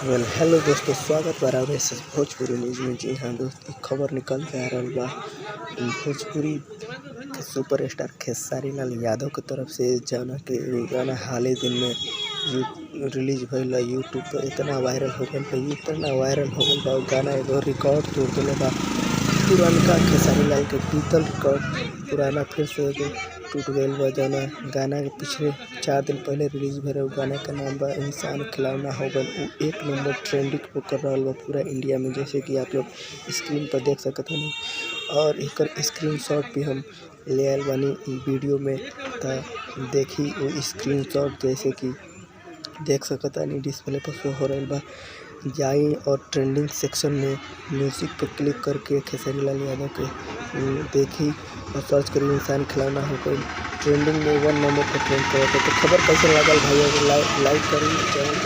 Hello दोस्तों, स्वागत बा रहा है भोजपुरी न्यूज़ में। जी हाँ दोस्त, एक खबर निकल के आ रहल बा। भोजपुरी के सुपरस्टार खेसारी लाल यादव के तरफ से जौना के गाना हाल ही दिन में रिलीज भइल यूट्यूब पर इतना वायरल हो गइल बा। गाना एगो रिकॉर्ड तोड़ देले बा। पुरनका खेसारी लाल के बीतल रिकॉर्ड पुराना फिर से एगो टूट गइल बा। जौना गाना के पिछले 4 दिन पहले रिलीज भइल गाना का नाम बा इंसान खिलौना हो गइल। उ 1 नंबर ट्रेंडिंग पे कर रहल बा पूरा इंडिया में, जैसे कि आप लोग स्क्रीन पर देख सकत हनी। और एकर स्क्रीनशॉट भी हम ले आइल बानी इ वीडियो में, त देखी वो स्क्रीनशॉट जैसे कि देख सकत हनी डिस्प्ले पर शो हो रहल बा। जाई और ट्रेंडिंग सेक्शन में म्यूजिक पर क्लिक करके खेसारी लाल यादव के देखी और सर्च करी इंसान खिलौना हो गइल। ट्रेंडिंग में 1 नंबर पर ट्रेंड करता। तो खबर कैसे लागल भाई, लाइक करी, चैनल